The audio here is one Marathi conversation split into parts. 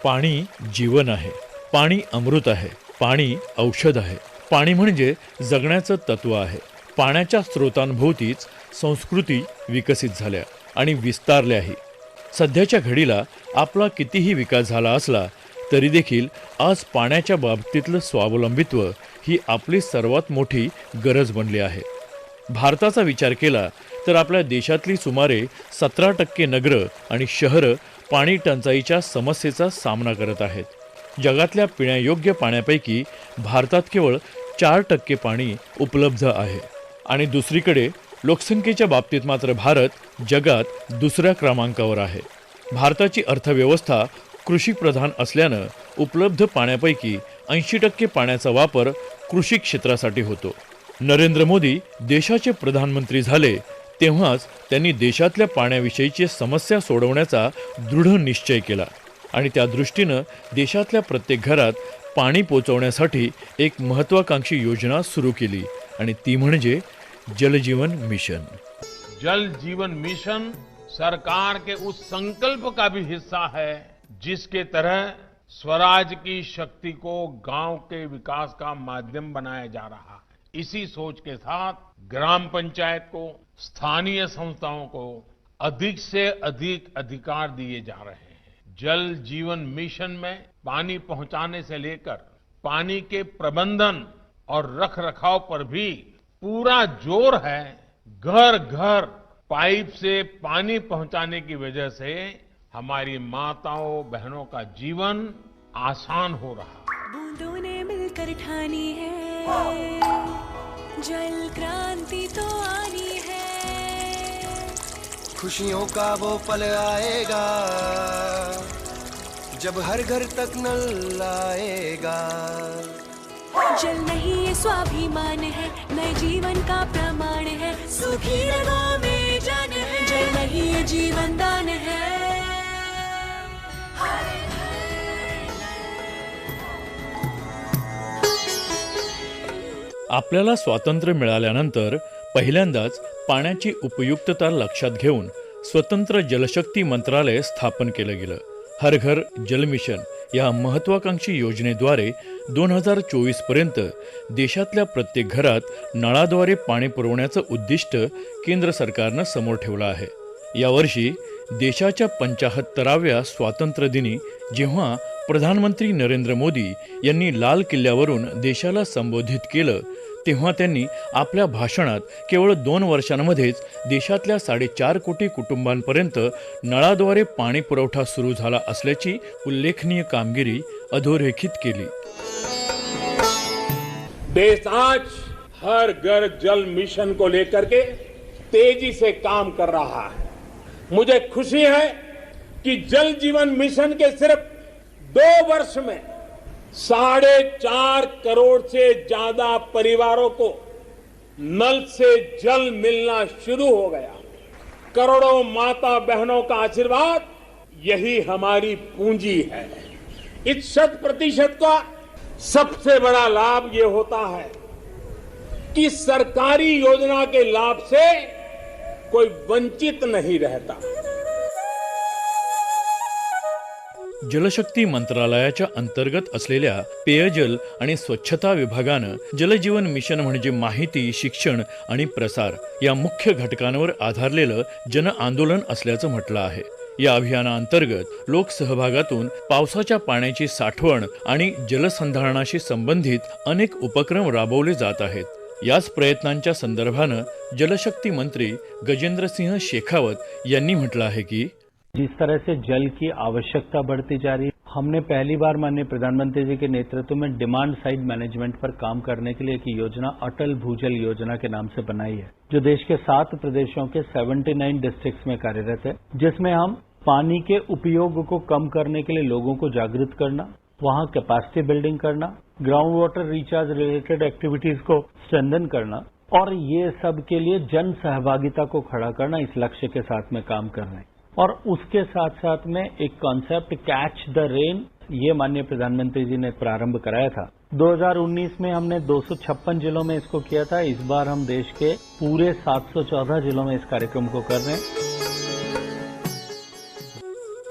पाणी जीवन आहे, पाणी अमृत आहे, पाणी औषध आहे. पाणी म्हणजे जगण्याचं तत्व आहे. पाण्याच्या स्रोतांभोवतीच संस्कृती विकसित झाल्या आणि विस्तारल्याही. सध्याच्या घडीला आपला कितीही विकास झाला असला तरी देखील आज पाण्याच्या बाबतीतलं स्वावलंबित्व ही आपली सर्वात मोठी गरज बनली आहे. भारताचा विचार केला तर आपल्या देशातली सुमारे 17% नगरं आणि शहरं पाणी टंचाईच्या समस्येचा सामना करत आहेत. जगातल्या पिण्यायोग्य पाण्यापैकी भारतात केवळ 4% पाणी उपलब्ध आहे आणि दुसरीकडे लोकसंख्येच्या बाबतीत मात्र भारत जगात दुसऱ्या क्रमांकावर आहे. भारताची अर्थव्यवस्था कृषीप्रधान असल्यानं उपलब्ध पाण्यापैकी 80% पाण्याचा वापर कृषी क्षेत्रासाठी होतो. नरेंद्र मोदी देशाचे प्रधानमंत्री झाले तेव्हाच त्यांनी देशातल्या पाण्याविषयीची समस्या सोडवण्याचा दृढ निश्चय केला आणि त्या दृष्टीनं देशातल्या प्रत्येक घरात पाणी पोचवण्यासाठी एक महत्त्वाकांक्षी योजना सुरू केली आणि ती म्हणजे जल जीवन मिशन. जल जीवन मिशन सरकार के उस संकल्प का भी हिस्सा है जिसके तहत स्वराज की शक्ति को गांव के विकास का माध्यम बनाया जा रहा है. इसी सोच के साथ ग्राम पंचायत को, स्थानीय संस्थाओं को अधिक से अधिक अधिकार दिए जा रहे हैं. जल जीवन मिशन में पानी पहुंचाने से लेकर पानी के प्रबंधन और रखरखाव पर भी पूरा जोर है. घर घर पाइप से पानी पहुंचाने की वजह से हमारी माताओं बहनों का जीवन आसान हो रहा है. बूंदों ने मिलकर ठानी है जल क्रांति तो आनी है. खुशियों का वो पल आएगा जब हर घर तक नल आएगा. जल नहीं ये स्वाभिमान है, नए जीवन का प्रमाण है. सुखी रगों में जान है, जल नहीं ये जीवन दान है. आपल्याला स्वातंत्र्य मिळाल्यानंतर पहिल्यांदाच पाण्याची उपयुक्तता लक्षात घेऊन स्वतंत्र जलशक्ती मंत्रालय स्थापन केलं गेलं. हर घर जल मिशन या महत्त्वाकांक्षी योजनेद्वारे 2024 पर्यंत देशातल्या प्रत्येक घरात नळाद्वारे पाणी पुरवण्याचं उद्दिष्ट केंद्र सरकारनं समोर ठेवलं आहे. यावर्षी देशाच्या 75व्या स्वातंत्र्य दिनी जेव्हा प्रधानमंत्री नरेंद्र मोदी यांनी लाल किल्ल्यावरून देशाला संबोधित केलं तेव्हा त्यांनी आपल्या भाषणात केवळ 2 वर्षांमध्येच देशातल्या 4.5 कोटी कुटुंबांपर्यंत नळाद्वारे पाणी पुरवठा सुरू झाला असल्याची उल्लेखनीय कामगिरी अधोरेखित केली. देश आज हर घर जल मिशन को लेकर के तेजी से काम कर रहा है. मुझे खुशी है कि जल जीवन मिशन के सिर्फ 2 वर्ष में 4.5 करोड़ से ज्यादा परिवारों को नल से जल मिलना शुरू हो गया. करोड़ों माता बहनों का आशीर्वाद यही हमारी पूंजी है. इस 100% का सबसे बड़ा लाभ ये होता है कि सरकारी योजना के लाभ से कोई वंचित नहीं रहता. जलशक्ती मंत्रालयाच्या अंतर्गत असलेल्या पेयजल आणि स्वच्छता विभागानं जलजीवन मिशन म्हणजे माहिती, शिक्षण आणि प्रसार या मुख्य घटकांवर आधारलेलं जन आंदोलन असल्याचं म्हटलं आहे. या अभियानाअंतर्गत लोकसहभागातून पावसाच्या पाण्याची साठवण आणि जलसंधारणाशी संबंधित अनेक उपक्रम राबवले जात आहेत. याच प्रयत्नांच्या संदर्भानं जलशक्ती मंत्री गजेंद्रसिंह शेखावत यांनी म्हटलं आहे की जिस तरह से जल की आवश्यकता बढ़ती जा रही है, हमने पहली बार माननीय प्रधानमंत्री जी के नेतृत्व में डिमांड साइड मैनेजमेंट पर काम करने के लिए एक योजना अटल भूजल योजना के नाम से बनाई है, जो देश के 7 प्रदेशों के 79 डिस्ट्रिक्ट्स में कार्यरत है, जिसमें हम पानी के उपयोग को कम करने के लिए लोगों को जागृत करना, वहां कैपेसिटी बिल्डिंग करना, ground water recharge related activities को स्ट्रेंथन करना और ये सब के लिए जन सहभागिता को खड़ा करना, इस लक्ष्य के साथ में काम कर रहे हैं. और उसके साथ साथ में एक कॉन्सेप्ट कैच द रेन, ये माननीय प्रधानमंत्री जी ने प्रारंभ कराया था. 2019 में हमने 256 जिलों में इसको किया था. इस बार हम देश के पूरे 714 जिलों में इस कार्यक्रम को कर रहे हैं.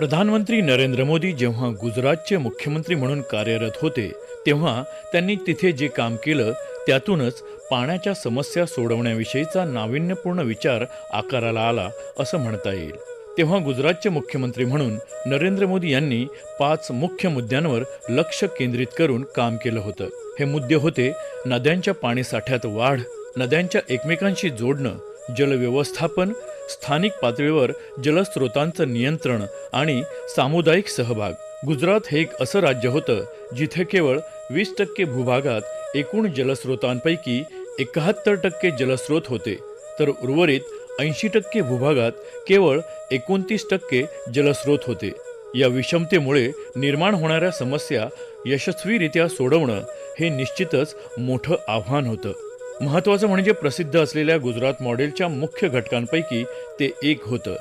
प्रधानमंत्री नरेंद्र मोदी जेव्हा गुजरातचे मुख्यमंत्री म्हणून कार्यरत होते तेव्हा त्यांनी तिथे जे काम केलं त्यातूनच पाण्याच्या समस्या सोडवण्याविषयीचा नाविन्यपूर्ण विचार आकाराला आला असं म्हणता येईल. तेव्हा गुजरातचे मुख्यमंत्री म्हणून नरेंद्र मोदी यांनी 5 मुख्य मुद्द्यांवर लक्ष केंद्रित करून काम केलं होतं. हे मुद्दे होते नद्यांच्या पाणीसाठ्यात वाढ, नद्यांच्या एकमेकांशी जोडणं, जलव्यवस्थापन, स्थानिक पातळीवर जलस्रोतांचं नियंत्रण आणि सामुदायिक सहभाग. गुजरात हे एक असं राज्य होतं जिथे केवळ 20% भूभागात एकूण जलस्रोतांपैकी 71% जलस्रोत होते, तर उर्वरित 80% भूभागात केवळ 29% जलस्रोत होते. या विषमतेमुळे निर्माण होणाऱ्या समस्या यशस्वीरित्या सोडवणं हे निश्चितच मोठं आव्हान होतं. महत्त्वाचं म्हणजे प्रसिद्ध असलेल्या गुजरात मॉडेलच्या मुख्य घटकांपैकी ते एक होतं.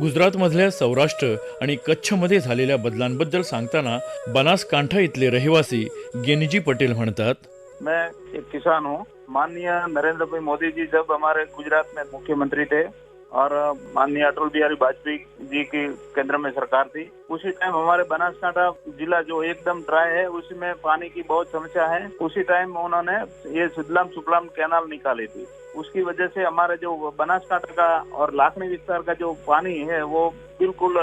गुजरातमधल्या सौराष्ट्र आणि कच्छमध्ये झालेल्या बदलांबद्दल सांगताना बनासकांठा इथले रहिवासी गेनजी पटेल म्हणतात, मैं एक किसान हूँ. माननीय नरेंद्र भाई मोदी जी जब हमारे गुजरात में मुख्यमंत्री थे और माननीय अटल बिहारी वाजपेयी जी की केंद्र में सरकार थी, उसी टाइम हमारे बनासकांठा जिला जो एकदम ड्राई है उसमें पानी की बहुत समस्या है. उसी टाइम उन्होंने ये सुजलाम सुफलाम कैनाल निकाली थी. उसकी वजह से हमारे जो बनासकांठा का और लाखनी विस्तार का जो पानी है वो बिल्कुल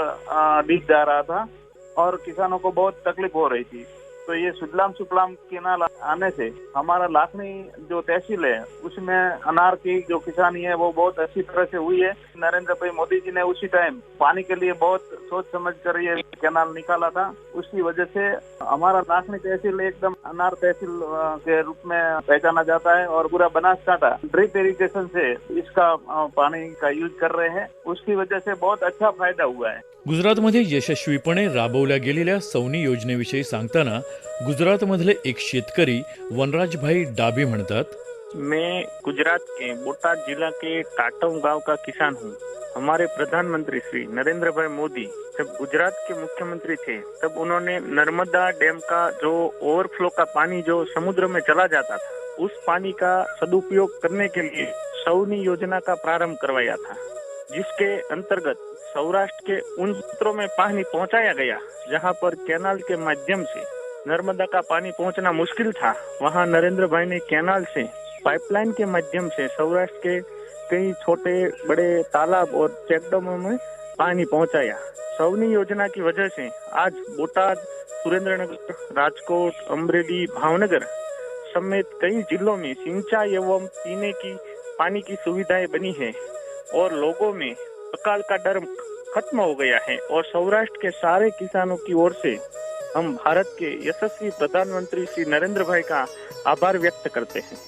डीप जा रहा था और किसानों को बहुत तकलीफ हो रही थी. तो ये सुजलाम सुफलाम कैनाल आने से हमारा लाखनी जो तहसील है उसमें अनार की जो किसानी है वो बहुत अच्छी तरह से हुई है. नरेंद्र भाई मोदी जी ने उसी टाइम पानी के लिए बहुत सोच समझ कर ये कैनाल निकाला था. उसकी वजह से हमारा लाखनी तहसील एकदम अनार तहसील के रूप में पहचाना जाता है और पूरा बनासकांठा ड्रिप इरिगेशन से इसका पानी का यूज कर रहे हैं. उसकी वजह से बहुत अच्छा फायदा हुआ है. गुजरातमध्ये यशस्वीपणे राबवल्या गेलेल्या सौनी योजनेविषयी सांगताना गुजरातमधले एक शेतकरी वनराजभाई डाबी म्हणतात, मैं गुजरात के बोटाद जिला के टाटव गांव का किसान हूँ. हमारे प्रधानमंत्री श्री नरेंद्र भाई मोदी जब गुजरात के मुख्यमंत्री थे तब उन्होंने नर्मदा डैम का जो ओवरफ्लो का पानी जो समुद्र में चला जाता था उस पानी का सदुपयोग करने के लिए सौनी योजना का प्रारंभ करवाया था, जिसके अंतर्गत सौराष्ट्र के उन क्षेत्रों में पानी पहुंचाया गया जहां पर कैनाल के माध्यम से नर्मदा का पानी पहुंचना मुश्किल था. वहां नरेंद्र भाई ने कैनाल से पाइपलाइन के माध्यम से सौराष्ट्र के कई छोटे बड़े तालाब और चेकडैमों में पानी पहुंचाया. सौनी योजना की वजह से आज बोटाद, सुरेंद्रनगर, राजकोट, अमरेली, भावनगर समेत कई जिलों में सिंचाई एवं पीने की पानी की सुविधाएं बनी है और लोगों में अकाल का डर खत्म हो गया है. और सौराष्ट्र के सारे किसानों की ओर से हम भारत के यशस्वी प्रधानमंत्री श्री नरेंद्र भाई का आभार व्यक्त करते हैं.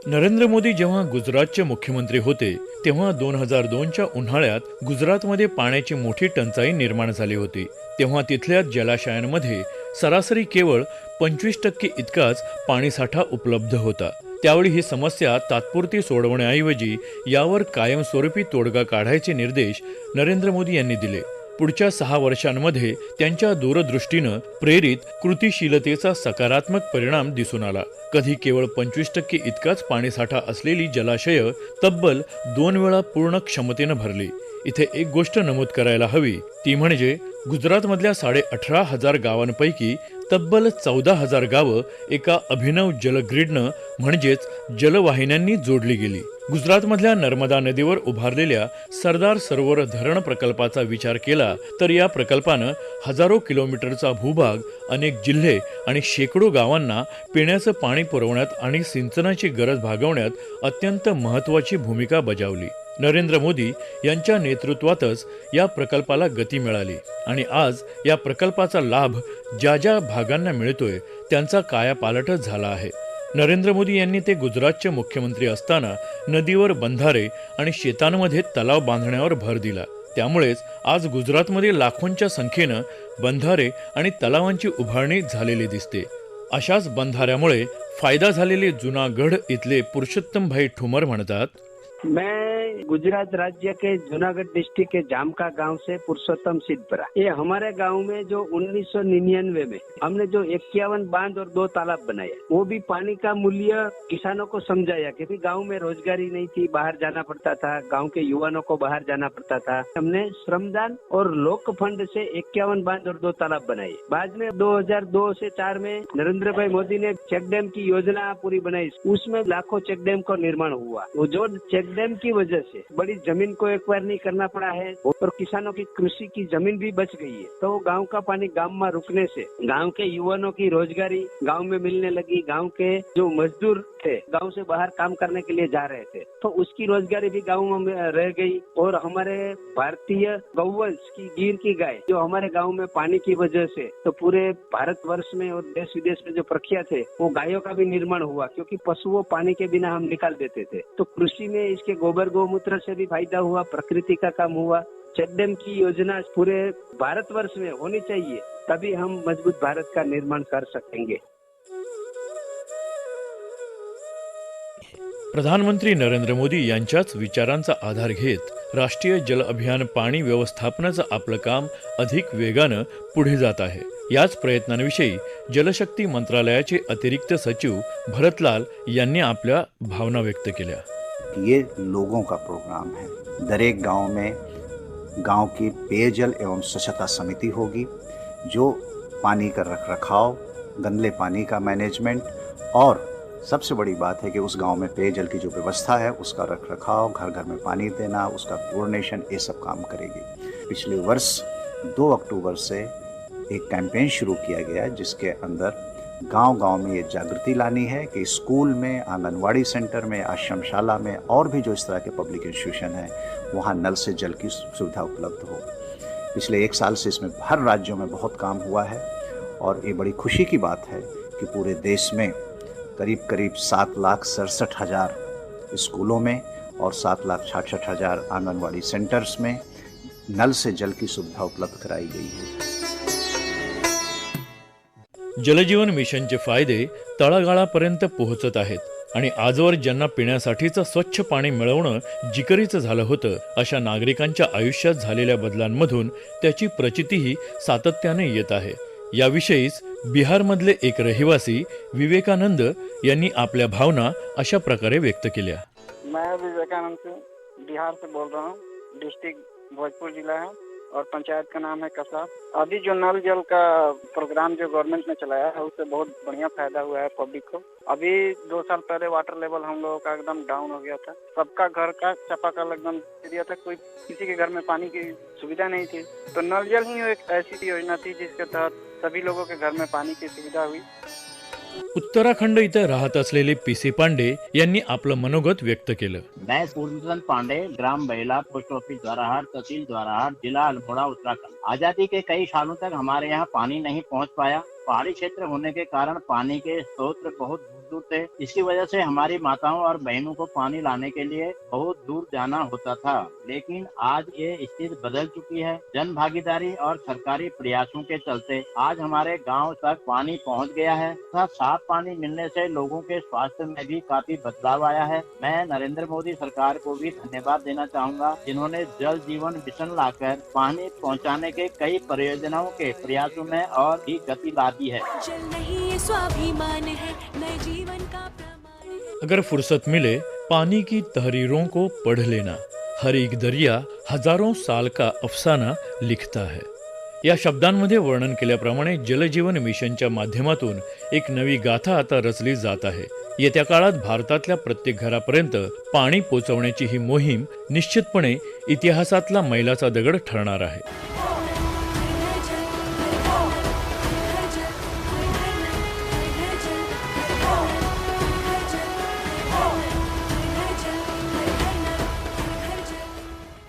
नरेंद्र मोदी जेव्हा गुजरातचे मुख्यमंत्री होते तेव्हा 2002च्या उन्हाळ्यात गुजरातमध्ये पाण्याची मोठी टंचाई निर्माण झाली होती. तेव्हा तिथल्या जलाशयांमध्ये सरासरी केवळ 25% इतकाच पाणीसाठा उपलब्ध होता. त्यावेळी ही समस्या तात्पुरती सोडवण्याऐवजी यावर कायमस्वरूपी तोडगा काढायचे निर्देश नरेंद्र मोदी यांनी दिले. पुढच्या 6 वर्षांमध्ये त्यांच्या दूरदृष्टीनं प्रेरित कृतिशीलतेचा सकारात्मक परिणाम दिसून आला. कधी केवळ 25% इतकाच पाणीसाठा असलेली जलाशय तब्बल 2 वेळा पूर्ण क्षमतेनं भरली. इथे एक गोष्ट नमूद करायला हवी ती म्हणजे गुजरातमधल्या 18,500 गावांपैकी तब्बल 14,000 गावं एका अभिनव जलग्रीडनं म्हणजेच जलवाहिन्यांनी जोडली गेली. गुजरातमधल्या नर्मदा नदीवर उभारलेल्या सरदार सरोवर धरण प्रकल्पाचा विचार केला तर या प्रकल्पानं हजारो किलोमीटरचा भूभाग, अनेक जिल्हे आणि शेकडो गावांना पिण्याचं पाणी पुरवण्यात आणि सिंचनाची गरज भागवण्यात अत्यंत महत्त्वाची भूमिका बजावली. नरेंद्र मोदी यांच्या नेतृत्वातच या प्रकल्पाला गती मिळाली आणि आज या प्रकल्पाचा लाभ ज्या ज्या भागांना मिळतोय त्यांचा कायापालटच झाला आहे. नरेंद्र मोदी यांनी ते गुजरातचे मुख्यमंत्री असताना नदीवर बंधारे आणि शेतांमध्ये तलाव बांधण्यावर भर दिला. त्यामुळेच आज गुजरातमध्ये लाखोंच्या संख्येनं बंधारे आणि तलावांची उभारणी झालेली दिसते. अशाच बंधाऱ्यामुळे फायदा झालेले जुनागढ इथले पुरुषोत्तमभाई ठुमर म्हणतात, मैं मैं गुजरात राज्य के जूनागढ़ डिस्ट्रिक्ट के जामका गांव से पुरुषोत्तम सिद्धपुरा। ये हमारे गांव में जो 1999 में हमने जो 51 बांध और 2 तालाब बनाए, वो भी पानी का मूल्य किसानों को समझाया क्योंकि गांव में रोजगारी नहीं थी, बाहर जाना पड़ता था, गांव के युवाओं को बाहर जाना पड़ता था। हमने श्रमदान और लोक फंड से 51 बांध और 2 तालाब बनाए। बाद में 2002 से 4 में नरेंद्र भाई मोदी ने चेक डैम की योजना पूरी बनाई, उसमें लाखों चेक डैम का निर्माण हुआ। वो जो चेक डैम की वजह से बड़ी जमीन को एक्वायर नहीं करना पड़ा है और किसानों की कृषि की जमीन भी बच गई है। तो गांव का पानी गांव में रुकने से गांव के युवाओं की रोजगारी गांव में मिलने लगी। गांव के जो मजदूर थे गांव से बाहर काम करने के लिए जा रहे थे, तो उसकी रोजगारी भी गाँव में रह गई। और हमारे भारतीय गौवंश की गिर की गाय जो हमारे गाँव में पानी की वजह से तो पूरे भारतवर्ष में और देश विदेश में जो प्रख्यात है, वो गायों का भी निर्माण हुआ क्योंकि पशुओं पानी के बिना हम निकाल देते थे। तो कृषि में इसके गोबर गौमूत्र से भी फायदा हुआ, प्रकृति का काम हुआ। चेक डैम की योजना पूरे भारतवर्ष में होनी चाहिए, तभी हम मजबूत भारत का निर्माण कर सकेंगे। प्रधानमंत्री नरेंद्र मोदी यांच्याच विचारांचा आधार घेत राष्ट्रीय जल अभियान पाणी व्यवस्थापनाचं आपलं काम अधिक वेगानं पुढे जात आहे। याच प्रयत्नांविषयी जलशक्ती मंत्रालयाचे अतिरिक्त सचिव भरतलाल यांनी आपल्या भावना व्यक्त केल्या। ये लोगों का प्रोग्राम है। दरेक गांव में गांव की पेयजल एवं स्वच्छता समिति होगी जो पानी का रखरखाव, गंदले पानी का मैनेजमेंट और सबसे बड़ी बात है कि उस गांव में पेयजल की जो व्यवस्था है उसका रखरखाव, घर घर में पानी देना, उसका क्लोरिनेशन, ये सब काम करेगी। पिछले वर्ष 2 अक्टूबर से एक कैंपेन शुरू किया गया जिसके अंदर गांव-गांव में ये जागृति लानी है कि स्कूल में, आंगनवाड़ी सेंटर में, आश्रमशाला में और भी जो इस तरह के पब्लिक इंस्टीट्यूशन हैं वहाँ नल से जल की सुविधा उपलब्ध हो। पिछले 1 साल से इसमें हर राज्यों में बहुत काम हुआ है और ये बड़ी खुशी की बात है कि पूरे देश में करीब 7,67,000 स्कूलों में और 7,66,000 आंगनवाड़ी सेंटर्स में नल से जल की सुविधा उपलब्ध कराई गई है। जलजीवन मिशनचे फायदे तळागाळापर्यंत पोहोचत आहेत आणि आजवर ज्यांना पिण्यासाठीचं स्वच्छ पाणी मिळवणं जिकरीचं झालं होतं अशा नागरिकांच्या आयुष्यात झालेल्या बदलांमधून त्याची प्रचितीही सातत्याने येत आहे। याविषयीच बिहारमधले एक रहिवासी विवेकानंद यांनी आपल्या भावना अशा प्रकारे व्यक्त केल्या। मैं विवेकानंद से बिहार से बोल रहा हूँ। डिस्ट्रिक्ट भोजपुर जिला है और पंचायत का नाम है कसाब। अभी जो नल जल का प्रोग्राम जो गवर्नमेंट ने चलाया है उससे बहुत बढ़िया फायदा हुआ है पब्लिक को। अभी 2 साल पहले वाटर लेवल हम लोगों का एकदम डाउन हो गया था। सबका घर का चापाकल एकदम दिया था, कोई किसी के घर में पानी की सुविधा नहीं थी। तो नल जल ही एक ऐसी योजना थी जिसके तहत सभी लोगों के घर में पानी की सुविधा हुई। उत्तराखंड इथं राहत असलेले पीसी पांडे यांनी आपलं मनोगत व्यक्त केलं। मैं पूर्णचंद पांडे, ग्राम बहेला, पोस्ट ऑफिस द्वाराहाट, तहसील द्वाराहाट, जिला अल्मोड़ा, उत्तराखंड। आजादी के कई सालों तक हमारे यहाँ पानी नहीं पहुँच पाया। पहाड़ी क्षेत्र होने के कारण पानी के स्रोत बहुत दूर थे। इसकी वजह से हमारी माताओं और बहनों को पानी लाने के लिए बहुत दूर जाना होता था। लेकिन आज ये स्थिति बदल चुकी है। जन भागीदारी और सरकारी प्रयासों के चलते आज हमारे गांव तक पानी पहुंच गया है तथा साफ पानी मिलने से लोगों के स्वास्थ्य में भी काफी बदलाव आया है। मैं नरेंद्र मोदी सरकार को भी धन्यवाद देना चाहूँगा जिन्होंने जल जीवन मिशन लाकर पानी पहुँचाने के कई परियोजनाओं के प्रयासों में और भी गति ला दी है। जल नहीं ये स्वाभिमान है, नए जीवन का प्रमाण है। अगर फुर्सत मिले पानी की तहरीरों को पढ़ लेना, हर एक दरिया हजारों साल का अफसाना लिखता है। या शब्दांमध्ये वर्णन केल्याप्रमाणे जलजीवन मिशनच्या माध्यमातून एक नवी गाथा आता रचली जात आहे। येत्या काळात भारतातल्या प्रत्येक घरापर्यंत पाणी पोहोचवण्याची ही मोहीम निश्चितपणे इतिहासातला मैलाचा दगड ठरणार आहे।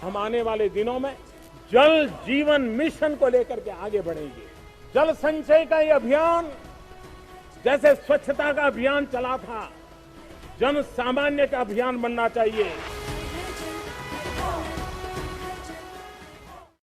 हम आने वाले दिनों में जल जीवन मिशन को लेकर के आगे बढ़ेंगे। जल संचय का ये अभियान जैसे स्वच्छता का अभियान चला था, जन सामान्य का अभियान बनना चाहिए।